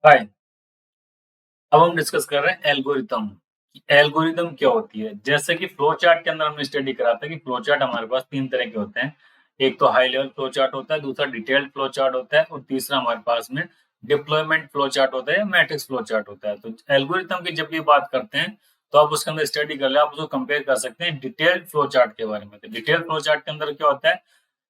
हाय। अब हम डिस्कस कर रहे हैं एल्गोरिथम। एल्गोरिथम क्या होती है? जैसे कि फ्लो चार्ट के अंदर हमने स्टडी करा था कि फ्लो चार्ट हमारे पास तीन तरह के होते हैं। एक तो हाई लेवल फ्लो चार्ट होता है, दूसरा डिटेल्ड फ्लो चार्ट होता है और तीसरा हमारे पास में डिप्लॉयमेंट फ्लो चार्ट होता है या मैट्रिक्स फ्लो चार्ट होता है। तो एल्गोरिथम की जब भी बात करते हैं तो आप उसके अंदर स्टडी कर ले, आप उसको कंपेयर कर सकते हैं डिटेल्ड फ्लो चार्ट के बारे में। तो डिटेल्ड फ्लो चार्ट के अंदर क्या होता है,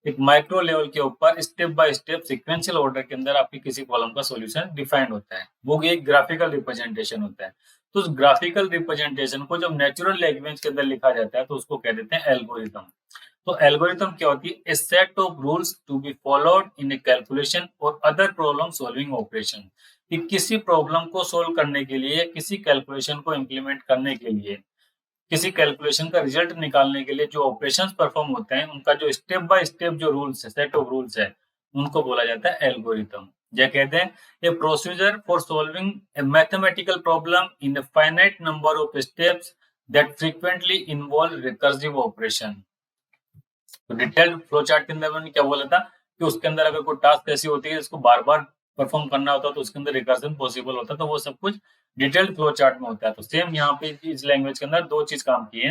एक माइक्रो लेवल के ऊपर step by step sequential order के अंदर आपकी किसी प्रॉब्लम का सॉल्यूशन डिफाइंड होता है। वो एक ग्राफिकल रिप्रेजेंटेशन होता है। तो उस ग्राफिकल रिप्रेजेंटेशन को जब नेचुरल लैंग्वेज के अंदर लिखा जाता है तो उसको कह देते हैं एल्गोरिथम। तो एल्गोरिथम क्या होती है? A set of rules to be followed in a calculation और अदर प्रॉब्लम सॉल्विंग ऑपरेशन। कि किसी प्रॉब्लम को सोल्व करने के लिए, किसी कैलकुलेशन को इम्प्लीमेंट करने के लिए, किसी कैलकुलेशन का रिजल्ट निकालने के लिए जो ऑपरेशंस परफॉर्म होते हैं, उनका जो स्टेप बाय स्टेप जो रूल्स है, सेट ऑफ रूल्स है, उनको बोला जाता है एल्गोरिथम। या कहते हैं a procedure for solving a mathematical problem in a finite number of steps that frequently involve recursive operation. तो डिटेल्ड फ्लो चार्ट के अंदर मैंने क्या बोला था कि उसके अंदर अगर कोई टास्क ऐसी होती है जिसको बार बार परफॉर्म करना होता है तो उसके अंदर रिकर्सन पॉसिबल होता है। तो वो सब कुछ डिटेल्ड फ्लो चार्ट में होता है। तो सेम यहाँ पे इस लैंग्वेज के अंदर दो चीज काम की है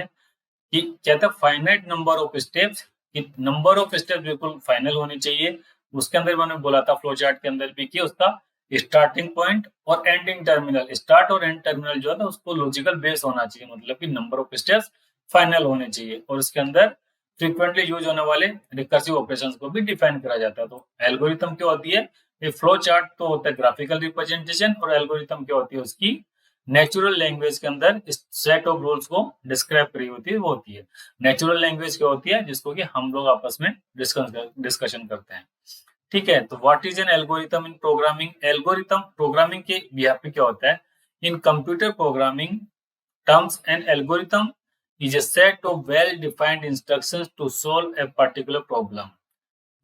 कि कहता है फाइनाइट नंबर ऑफ स्टेप्स, कि नंबर ऑफ स्टेप्स बिल्कुल फाइनल होनी चाहिए। उसके अंदर मैंने बोला था फ्लो चार्ट के अंदर भी कि उसका स्टार्टिंग पॉइंट और एंडिंग टर्मिनल, स्टार्ट और एंड टर्मिनल जो है ना उसको लॉजिकल बेस होना चाहिए, मतलब कि नंबर ऑफ स्टेप्स फाइनल होने चाहिए। और उसके अंदर फ्रीक्वेंटली यूज होने वाले रिकर्सिव ऑपरेशंस को भी डिफाइन करा जाता है। तो एल्गोरिथम क्या होती है? ये फ्लो चार्ट तो होता है ग्राफिकल रिप्रेजेंटेशन, और एल्गोरिथम क्या होती है? उसकी नेचुरल लैंग्वेज के अंदर इस सेट ऑफ रूल्स को डिस्क्राइब करी होती है, वो होती है नेचुरल लैंग्वेज। क्या होती है? जिसको कि हम लोग आपस में डिस्कशन करते हैं। ठीक है, तो what is an algorithm in programming? Algorithm programming के बिहाफ पे क्या होता है? इन computer programming terms, an algorithm is a set of well-defined instructions to solve a particular problem.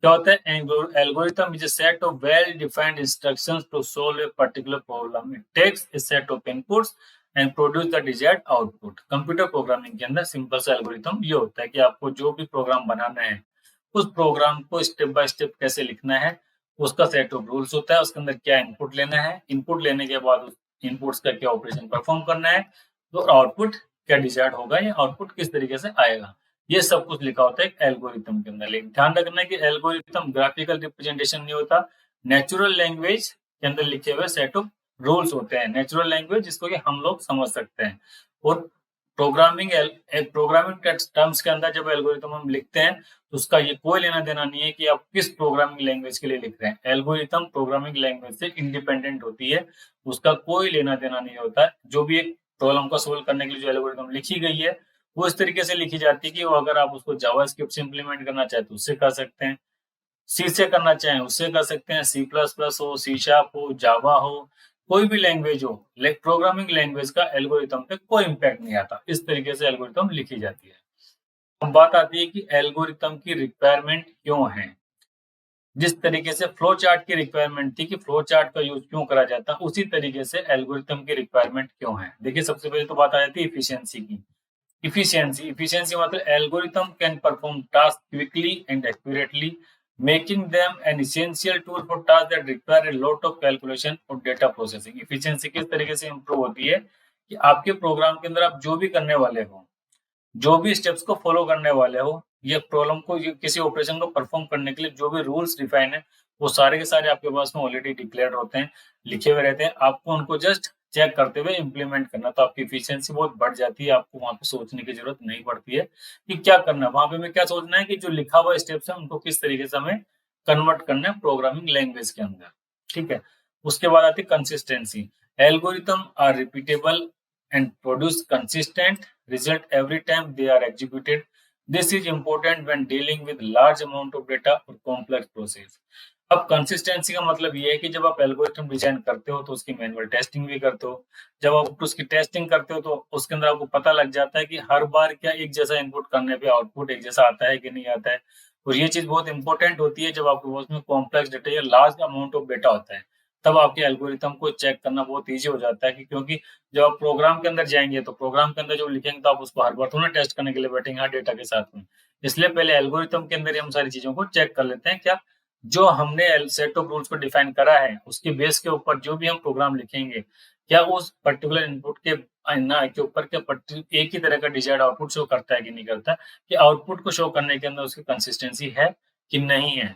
क्या होता है? Algorithm is a set of well-defined instructions to solve a particular problem. It takes a set of inputs and produce the desired output. Computer programming के अंदर simple सा algorithm ये होता है कि आपको जो भी प्रोग्राम बनाना है, उस प्रोग्राम को स्टेप बाय स्टेप कैसे लिखना है, उसका सेट ऑफ रूल्स होता है। उसके अंदर क्या इनपुट लेना है, इनपुट लेने के बाद उस इनपुट्स का क्या ऑपरेशन परफॉर्म करना है, तो आउटपुट क्या डिजायर्ड होगा या आउटपुट किस तरीके से आएगा, ये सब कुछ लिखा होता है एल्गोरिथम के अंदर। लेकिन ध्यान रखना है कि एल्गोरिथम ग्राफिकल रिप्रेजेंटेशन नहीं होता, नेचुरल लैंग्वेज के अंदर लिखे हुए सेट ऑफ रूल्स होते हैं। नेचुरल लैंग्वेज जिसको कि हम लोग समझ सकते हैं। और प्रोग्रामिंग टर्म्स के अंदर जब एल्गोरिथम हम लिखते हैं तो उसका ये कोई लेना देना नहीं है कि आप किस प्रोग्रामिंग लैंग्वेज के लिए लिख रहे हैं। एल्गोरिथम प्रोग्रामिंग लैंग्वेज से इंडिपेंडेंट होती है, उसका कोई लेना देना नहीं होता। जो भी एक प्रॉब्लम को सोल्व करने के लिए जो एल्गोरिथम लिखी गई है वो इस तरीके से लिखी जाती है कि वो अगर आप उसको जावास्क्रिप्ट से इंप्लीमेंट करना चाहे तो उससे कर सकते हैं, सी से करना चाहें उससे कर सकते हैं, सी प्लस प्लस हो, सी शार्प हो, जावा हो, कोई भी लैंग्वेज हो, प्रोग्रामिंग लैंग्वेज का एल्गोरिथम पे कोई इम्पैक्ट नहीं आता। इस तरीके से एल्गोरिथम लिखी जाती है। अब बात आती है कि एल्गोरिथम की रिक्वायरमेंट क्यों है। जिस तरीके से फ्लो चार्ट की रिक्वायरमेंट थी कि फ्लो चार्ट का यूज क्यों करा जाता है, उसी तरीके से एल्गोरिथम की रिक्वायरमेंट क्यों है। देखिए, सबसे पहले तो बात आ जाती है इफिशियंसी की। इफिशियंसी मतलब algorithm can perform task quickly and accurately, making them an essential tool for tasks that require a lot of calculation और data processing। इफिशियंसी किस तरीके से इंप्रूव होती है कि आपके प्रोग्राम के अंदर आप जो भी करने वाले हो, जो भी स्टेप्स को फॉलो करने वाले हो, ये प्रॉब्लम को, ये किसी ऑपरेशन को परफॉर्म करने के लिए जो भी रूल्स डिफाइन है वो सारे के सारे आपके पास में ऑलरेडी डिक्लेयर्ड होते हैं, लिखे हुए रहते हैं। आपको उनको जस्ट चेक करते हुए इम्प्लीमेंट करना, तो आपकी इफिशियंसी बहुत बढ़ जाती है। आपको वहां पे सोचने की जरूरत नहीं पड़ती है कि क्या करना है। वहां पे हमें क्या सोचना है कि जो लिखा हुआ स्टेप्स है उनको किस तरीके से हमें कन्वर्ट करना है प्रोग्रामिंग लैंग्वेज के अंदर। ठीक है, उसके बाद आती है consistency. Algorithm are repeatable and produce consistent result every time they are executed. This is important when dealing with large amount of data or complex process. अब कंसिस्टेंसी का मतलब ये है कि जब आप एल्गोरिथम डिजाइन करते हो तो उसकी मैनुअल टेस्टिंग भी करते हो। जब आप उसकी टेस्टिंग करते हो तो उसके अंदर आपको पता लग जाता है कि हर बार क्या एक जैसा इनपुट करने पे आउटपुट एक जैसा आता है कि नहीं आता है। और ये चीज बहुत इंपॉर्टेंट होती है जब आपके पास में कॉम्प्लेक्स डेटा या लार्ज अमाउंट ऑफ डेटा होता है, तब आपके एल्गोरिथम को चेक करना बहुत ईजी हो जाता है। कि क्योंकि जब आप प्रोग्राम के अंदर जाएंगे तो प्रोग्राम के अंदर जो लिखेंगे तो आप उसको हर बार थोड़ा टेस्ट करने के लिए बैठेंगे हर डेटा के साथ में। इसलिए पहले एल्गोरिथम के अंदर हम सारी चीजों को चेक कर लेते हैं क्या जो हमने सेट ऑफ रूल्स को डिफाइन करा है उसके बेस के ऊपर जो भी हम प्रोग्राम लिखेंगे, क्या उस पर्टिकुलर इनपुट के ना के ऊपर क्या एक ही तरह का डिजायर्ड आउटपुट शो करता है कि नहीं करता, कि आउटपुट को शो करने के अंदर उसकी कंसिस्टेंसी है कि नहीं है।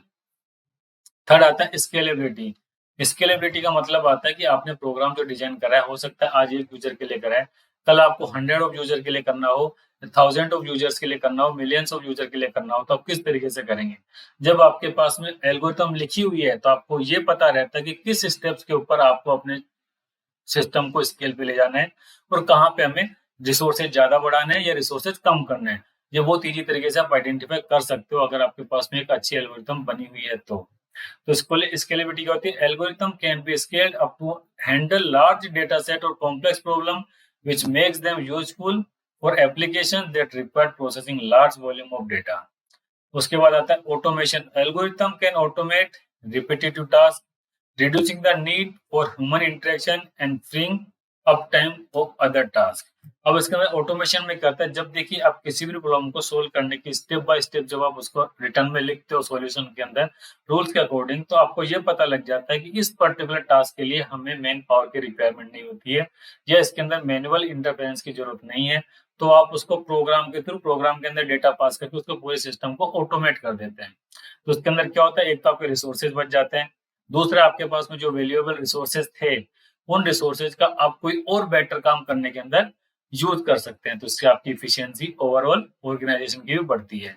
थर्ड आता है स्केलेबिलिटी। स्केलेबिलिटी का मतलब आता है कि आपने प्रोग्राम जो डिजाइन करा है, हो सकता है आज एक यूजर के लिए करा है, कल आपको 100 ऑफ यूजर के लिए करना हो, 1000 ऑफ यूजर्स के लिए करना हो, मिलियंस ऑफ यूजर के लिए करना हो, तो आप किस तरीके से करेंगे? जब आपके पास में एल्गोरिथम लिखी हुई है तो आपको ये पता रहता है कि किस स्टेप्स के ऊपर आपको अपने सिस्टम को स्केल पे ले जाना है और कहाँ पे हमें रिसोर्सेज ज्यादा बढ़ाने हैं या रिसोर्सेज कम करने हैं। ये बहुत ईजी तरीके से आप आइडेंटिफाई कर सकते हो अगर आपके पास में एक अच्छी एल्गोरिथम बनी हुई है तो स्केलेबिलिटी क्या होती है? Algorithm can be scaled up to handle large data set और complex problem which makes them useful for application that require processing large volume of data. उसके बाद आता है automation. Algorithm can automate repetitive task, reducing the need for human interaction and freeing up time of other tasks। अब इसके अंदर automation में क्या होता है, जब देखिए आप किसी भी प्रॉब्लम को सोल्व करने की स्टेप बाय स्टेप जब आप उसको रिटर्न में लिखते हो सॉल्यूशन के अंदर रूल्स के अकॉर्डिंग, तो आपको ये पता लग जाता है कि इस पर्टिकुलर टास्क के लिए हमें मैन पावर की रिक्वायरमेंट नहीं होती है या इसके अंदर मैनुअल इंटरफेरेंस की जरूरत नहीं है। तो आप उसको प्रोग्राम के थ्रू प्रोग्राम के अंदर डेटा पास करके उसको पूरे सिस्टम को ऑटोमेट कर देते हैं। तो उसके अंदर क्या होता है, एक तो आपके रिसोर्सेज बच जाते हैं, दूसरा आपके पास में जो वैल्यूएबल रिसोर्सेज थे उन रिसोर्सेज का आप कोई और बेटर काम करने के अंदर यूज कर सकते हैं, तो इससे आपकी इफिशियंसी ओवरऑल ऑर्गेनाइजेशन की भी बढ़ती है।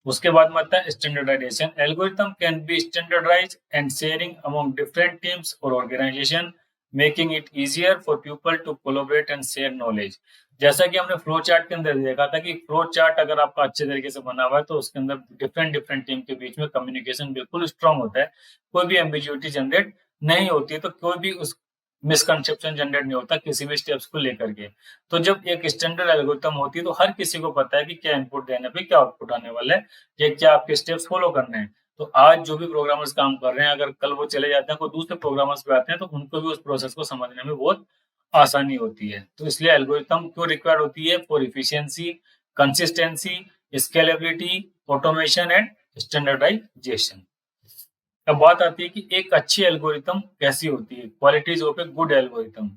उसके बाद में आता है standardization. Algorithm can be standardized and sharing among different teams और organization, making it easier for people to collaborate and share knowledge. जैसा कि हमने फ्लो चार्ट के अंदर देखा था कि फ्लो चार्ट अगर आपका अच्छे तरीके से बना हुआ है तो उसके अंदर डिफरेंट डिफरेंट टीम के बीच में कम्युनिकेशन बिल्कुल स्ट्रांग होता है, कोई भी एम्बिग्यूटी जनरेट नहीं होती है, तो कोई भी उस मिसकंसेप्शन जनरेट नहीं होता किसी भी स्टेप्स को लेकर के। तो जब एक स्टैंडर्ड एल्गोरिथम होती है तो हर किसी को पता है कि क्या इनपुट देने पे क्या आउटपुट आने वाला है या क्या आपके स्टेप्स फॉलो करने हैं। तो आज जो भी प्रोग्रामर्स काम कर रहे हैं, अगर कल वो चले जाते हैं कोई दूसरे प्रोग्रामर्स पे आते हैं तो उनको भी उस प्रोसेस को समझने में बहुत आसानी होती है। तो इसलिए एल्गोरिथम क्यों रिक्वायर्ड होती है? For efficiency, consistency, scalability, automation and standardisation. अब बात आती है कि एक अच्छी एल्गोरिथम कैसी होती है, qualities of a good algorithm.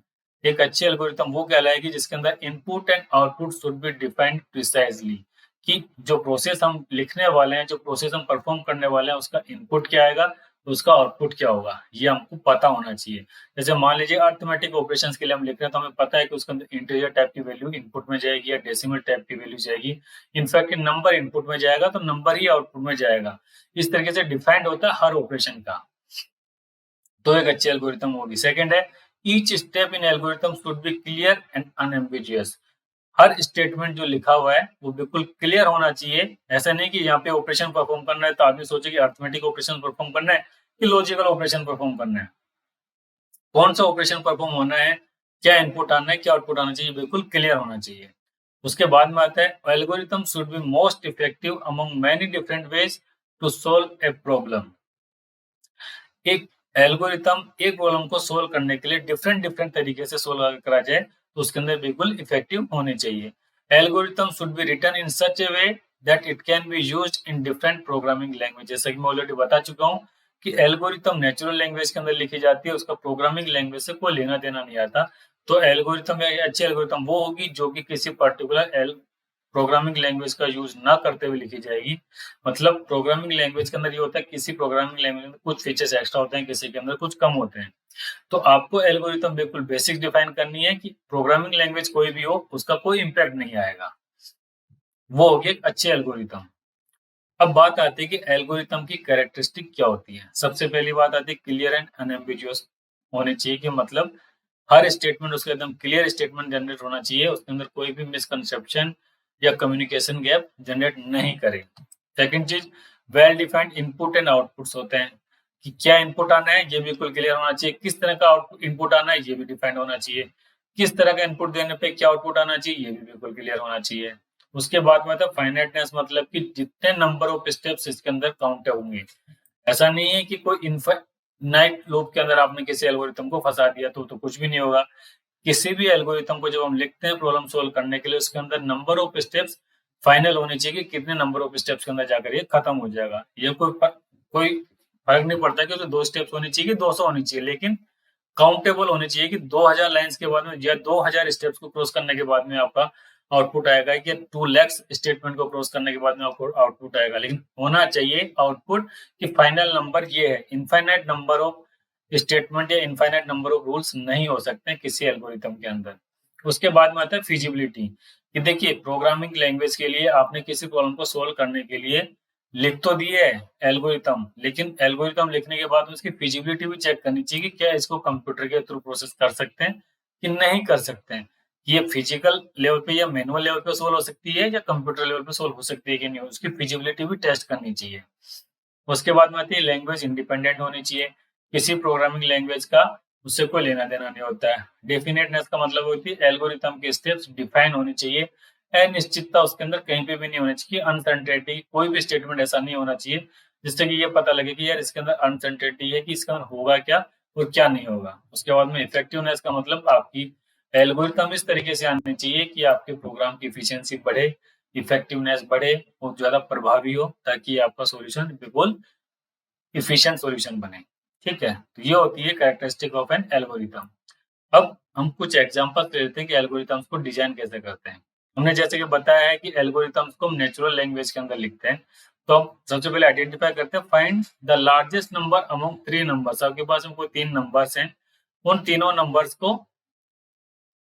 एक अच्छी एल्गोरिथम वो कहलाएगी जिसके अंदर input and output should be defined precisely, कि जो प्रोसेस हम लिखने वाले हैं, जो प्रोसेस हम परफॉर्म करने वाले हैं, उसका इनपुट क्या आएगा तो उसका आउटपुट क्या होगा, ये हमको पता होना चाहिए। जैसे मान लीजिए अर्थमेटिक ऑपरेशंस के लिए हम लिख रहे हैं तो हमें पता है कि उसके अंदर इंटीजर टाइप की वैल्यू इनपुट में जाएगी या डेसिमल टाइप की वैल्यू जाएगी। इनफैक्ट नंबर इनपुट में जाएगा तो नंबर ही आउटपुट में जाएगा। इस तरीके से डिफाइंड होता है हर ऑपरेशन का, तो एक अच्छी एल्गोरिथम होगी। सेकंड है each step in algorithm should be clear and unambiguous. हर स्टेटमेंट जो लिखा हुआ है वो बिल्कुल क्लियर होना चाहिए। ऐसा नहीं कि यहाँ पे ऑपरेशन परफॉर्म करना है तो आदमी सोचे कि अर्थमेटिक ऑपरेशन परफॉर्म करना है कि लॉजिकल ऑपरेशन परफॉर्म करना है, कौन सा ऑपरेशन परफॉर्म होना है, क्या इनपुट आना है, क्या आउटपुट आना चाहिए, बिल्कुल क्लियर होना चाहिए। उसके बाद में आता है algorithm should be most effective among many different ways to solve a problem. एक एल्गोरिथम एक प्रॉब्लम को सोल्व करने के लिए डिफरेंट डिफरेंट तरीके से सोल्व करा जाए तो उसके अंदर बिल्कुल इफेक्टिव होने चाहिए। Algorithm should be written in such a way that it can be used in different programming language. जैसा कि मैं ऑलरेडी बता चुका हूँ कि एल्गोरिथम नेचुरल लैंग्वेज के अंदर लिखी जाती है, उसका प्रोग्रामिंग लैंग्वेज से कोई लेना देना नहीं आता। तो एल्गोरिथम या अच्छी एल्गोरिथम वो होगी जो कि किसी पर्टिकुलर प्रोग्रामिंग लैंग्वेज का यूज ना करते हुए लिखी जाएगी। मतलब प्रोग्रामिंग लैंग्वेज के अंदर ये होता है किसी प्रोग्रामिंग लैंग्वेज में कुछ फीचर्स एक्स्ट्रा होते हैं, किसी के अंदर कुछ कम होते हैं। तो आपको एल्गोरिथम बिल्कुल बेसिक डिफाइन करनी है कि प्रोग्रामिंग लैंग्वेज कोई भी हो उसका कोई इम्पैक्ट नहीं आएगा, वो होगी एक अच्छी एल्गोरिथम। अब बात आती है कि एल्गोरिथम की कैरेक्टरिस्टिक क्या होती है। सबसे पहली बात आती है क्लियर एंड अनएम्बिगियस होने चाहिए, कि मतलब हर स्टेटमेंट उसका एकदम क्लियर स्टेटमेंट जनरेट होना चाहिए, उसके अंदर कोई भी मिसकंसेप्शन या कम्युनिकेशन गैप जनरेट नहीं करे। सेकंड चीज, well defined input and outputs होते हैं, कि क्या इनपुट आना है ये बिल्कुल क्लियर होना चाहिए, किस तरह का आउटपुट इनपुट आना है ये भी डिफाइंड होना चाहिए, किस तरह का इनपुट देने पे क्या आउटपुट आना चाहिए ये भी बिल्कुल क्लियर होना चाहिए। उसके बाद में था फाइनाइटनेस, मतलब कि जितने नंबर ऑफ स्टेप्स इसके अंदर काउंट होंगे। ऐसा नहीं है कि कोई इनफाइनाइट लूप के अंदर आपने किसी एल्गोरिथम को फंसा दिया तो कुछ भी नहीं होगा। किसी भी एल्गोरिथम को जब हम लिखते हैं प्रॉब्लम सोल्व करने के लिए, उसके अंदर नंबर ऑफ स्टेप्स फाइनल होने चाहिए कि कितने नंबर ऑफ स्टेप्स के अंदर जाकर ये खत्म हो जाएगा। ये कोई फर्क नहीं पड़ता कि उसमें 2 स्टेप्स होनी चाहिए कि 200 होनी चाहिए, लेकिन काउंटेबल होनी चाहिए कि 2000 लाइंस के बाद में या 2000 स्टेप्स को क्रॉस करने के बाद में आपका आउटपुट आएगा, कि 2 लाख स्टेटमेंट को क्रॉस करने के बाद में आपको आउटपुट आएगा। लेकिन होना चाहिए आउटपुट कि फाइनल नंबर ये है। इनफाइनाइट नंबर ऑफ स्टेटमेंट या इनफाइनाइट नंबर ऑफ रूल्स नहीं हो सकते किसी एल्गोरिथम के अंदर। उसके बाद में आता है फिजिबिलिटी, कि देखिए प्रोग्रामिंग लैंग्वेज के लिए आपने किसी प्रॉब्लम को सोल्व करने के लिए लिख तो दिए है एल्गोरिथम, लेकिन एल्गोरिथम लिखने के बाद उसकी फिजिबिलिटी भी चेक करनी चाहिए कि क्या इसको कंप्यूटर के थ्रू प्रोसेस कर सकते हैं कि नहीं कर सकते हैं। ये फिजिकल लेवल पे या मैनुअल लेवल पे सोल्व हो सकती है या कंप्यूटर लेवल पे सोल्व हो सकती है कि नहीं, उसकी फिजिबिलिटी भी टेस्ट करनी चाहिए। उसके बाद में आती है लैंग्वेज इंडिपेंडेंट होनी चाहिए। किसी प्रोग्रामिंग लैंग्वेज का उससे कोई लेना देना नहीं होता है। डेफिनेटनेस का मतलब होती है एल्गोरिथम के स्टेप्स डिफाइन होनी चाहिए। अनिश्चितता उसके अंदर कहीं पे भी नहीं होनी चाहिए। अनसर्टेनिटी, कोई भी स्टेटमेंट ऐसा नहीं होना चाहिए जिससे कि ये पता लगे कि यार इसके अंदर अनसर्टेनिटी है कि इसका होगा क्या और क्या नहीं होगा। उसके बाद में इफेक्टिवनेस का मतलब आपकी एल्गोरिथम इस तरीके से आनी चाहिए कि आपके प्रोग्राम की एफिशिएंसी बढ़े, इफेक्टिवनेस बढ़े और ज्यादा प्रभावी हो, ताकि आपका सॉल्यूशन बिल्कुल इफिशिएंट सॉल्यूशन बने। ठीक है, तो ये होती है कैरेक्टरिस्टिक ऑफ एन एल्गोरिथम। अब हम कुछ एग्जांपल्स ले लेते हैं कि एल्गोरिथम्स को डिजाइन कैसे करते हैं। हमने जैसे कि बताया है कि एल्गोरिथम्स को हम नेचुरल लैंग्वेज के अंदर लिखते हैं। तो हम सबसे पहले आइडेंटिफाई करते हैं, find the largest number among 3 numbers. आपके पास में कोई 3 नंबर्स हैं, उन तीनों नंबर्स को,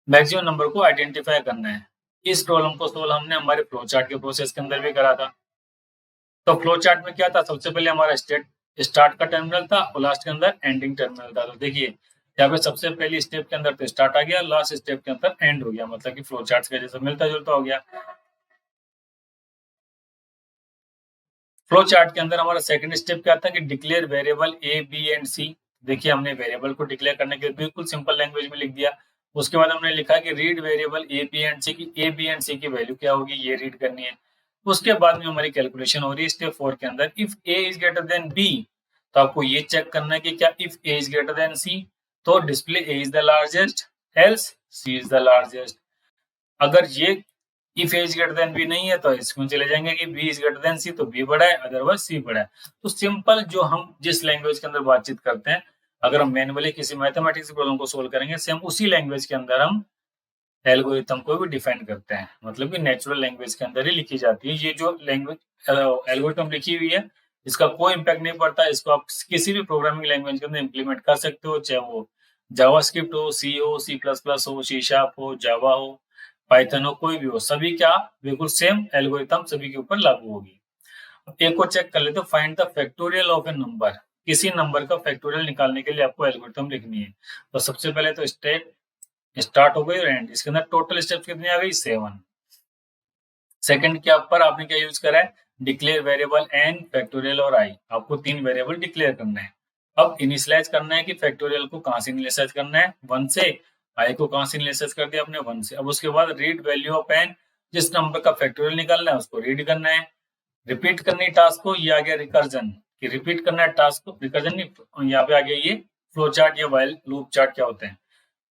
मैक्सिमम नंबर को आइडेंटिफाई करना है। इस प्रॉब्लम को सोल्व हमने हमारे फ्लो चार्ट के प्रोसेस के अंदर भी करा था। तो फ्लो चार्ट में क्या था, सबसे पहले हमारा स्टार्ट का टर्मिनल था और लास्ट के अंदर एंडिंग टर्मिनल था। तो देखिए यहाँ पे सबसे पहली स्टेप के अंदर तो स्टार्ट आ गया, लास्ट स्टेप के अंदर एंड हो गया, मतलब कि फ्लो चार्ट के जैसे मिलता जुलता हो गया। फ्लो चार्ट के अंदर हमारा सेकंड स्टेप क्या था कि declare variable A B and C. देखिए हमने वेरिएबल को डिक्लेयर करने के लिए बिल्कुल सिंपल लैंग्वेज में लिख दिया। उसके बाद हमने लिखा कि read variable A B and C की ए बी एंड सी की वैल्यू क्या होगी, ये रीड करनी है। उसके बाद में हमारी कैलकुलेशन हो रही है स्टेप 4 के अंदर, if A is greater than B, तो आपको ये चेक करना है कि क्या if A is greater than C तो display A is the largest, else C is the largest. अगर ये if A is greater than B नहीं है तो इसमें चले जाएंगे कि B is greater than C, तो बी बड़ा है, अदरवाइज सी बड़ा है। तो सिंपल जो हम जिस लैंग्वेज के अंदर बातचीत करते हैं, अगर हम मैनुअली किसी मैथमेटिक्स प्रॉब्लम को सोल्व करेंगे, सेम उसी लैंग्वेज के अंदर हम एल्गोरिथम को भी डिफाइन करते हैं, मतलब कि नेचुरल लैंग्वेज के अंदर ही लिखी जाती है। ये जो लैंग्वेज एल्गोरिथम लिखी हुई है, इसका कोई इम्पैक्ट नहीं पड़ता। इसको आप किसी भी प्रोग्रामिंग लैंग्वेज के अंदर इम्प्लीमेंट कर सकते हो, चाहे वो जावास्क्रिप्ट हो, सी हो, सी प्लस प्लस हो, सी शार्प हो, जावा हो, पाइथन हो, कोई भी हो, सभी क्या बिल्कुल सेम एल्गोरिथम सभी के ऊपर लागू होगी। एक को चेक कर लेते हो, find the factorial of A number. किसी नंबर का फैक्टोरियल निकालने के लिए आपको एल्गोरिथम लिखनी है। तो सबसे पहले तो स्टेप स्टार्ट हो गई और एंड, इसके अंदर टोटल स्टेप्स कितनी आ गई, 7। सेकंड के ऊपर आपने क्या यूज करा है, डिक्लेयर वेरिएबल एन, फैक्टोरियल और आई। आपको 3 वेरिएबल डिक्लेयर करना है। अब इनिशियलाइज करना है कि फैक्टोरियल को कहां से इनिशियलाइज करना है, 1 से, आई को कहां से इनिशियलाइज कर दिया आपने, 1 से। अब उसके बाद रीड वैल्यू ऑफ एन, जिस नंबर का फैक्टोरियल निकालना है उसको रीड करना है। रिपीट करनी टास्क को, ये आ गया रिकर्जन, कि रिपीट करना है टास्क को, रिकर्जन नहीं, यहाँ पे आ गया ये फ्लो चार्ट या वाइल लूप चार्ट क्या होते हैं,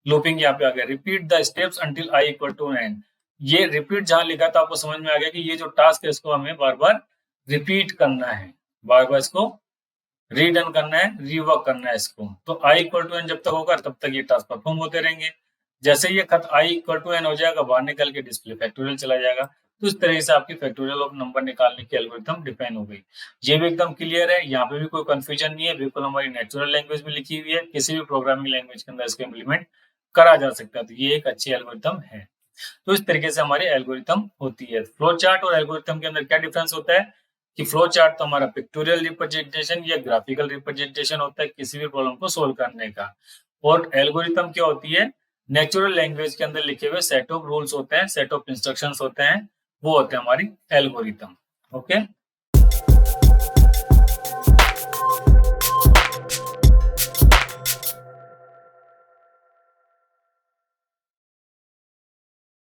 लूपिंग यहाँ पे आ गया। Repeat the steps until I equal to N. ये रिपीट जहां लिखा था आपको समझ में आ गया कि ये जो टास्क है इसको हमें बार बार रिपीट करना है, बार बार इसको रीडन करना है, रीवर्क करना है इसको। तो आई इक्वल टू एन जब तक होगा तब तक ये टास्क परफॉर्म होते रहेंगे। जैसे ये खत आई इक्वल टू एन हो जाएगा, बाहर निकल के डिस्प्ले फैक्टोरियल चला जाएगा। तो इस तरह से आपकी फैक्टोरियल ऑफ नंबर निकालने की एल्गोरिथम डिफाइन हो गई। ये भी एकदम क्लियर है, यहाँ पे भी कोई कंफ्यूजन नहीं है, बिल्कुल हमारी नेचुरल लैंग्वेज में लिखी हुई है। किसी भी प्रोग्रामिंग लैंग्वेज के अंदर इसको इम्प्लीमेंट करा जा सकता है। तो ये एक अच्छी एल्गोरिथम है। तो इस तरीके से हमारी एल्गोरिथम होती है। फ्लो चार्ट और एल्गोरिथम के अंदर क्या डिफरेंस होता है कि फ्लो चार्ट तो हमारा पिक्टोरियल रिप्रेजेंटेशन या ग्राफिकल रिप्रेजेंटेशन होता है किसी भी प्रॉब्लम को सोल्व करने का, और एल्गोरिथम क्या होती है, नेचुरल लैंग्वेज के अंदर लिखे हुए सेट ऑफ रूल्स होते हैं, सेट ऑफ इंस्ट्रक्शंस होते हैं, वो होते हैं हमारी एल्गोरिथम। ओके।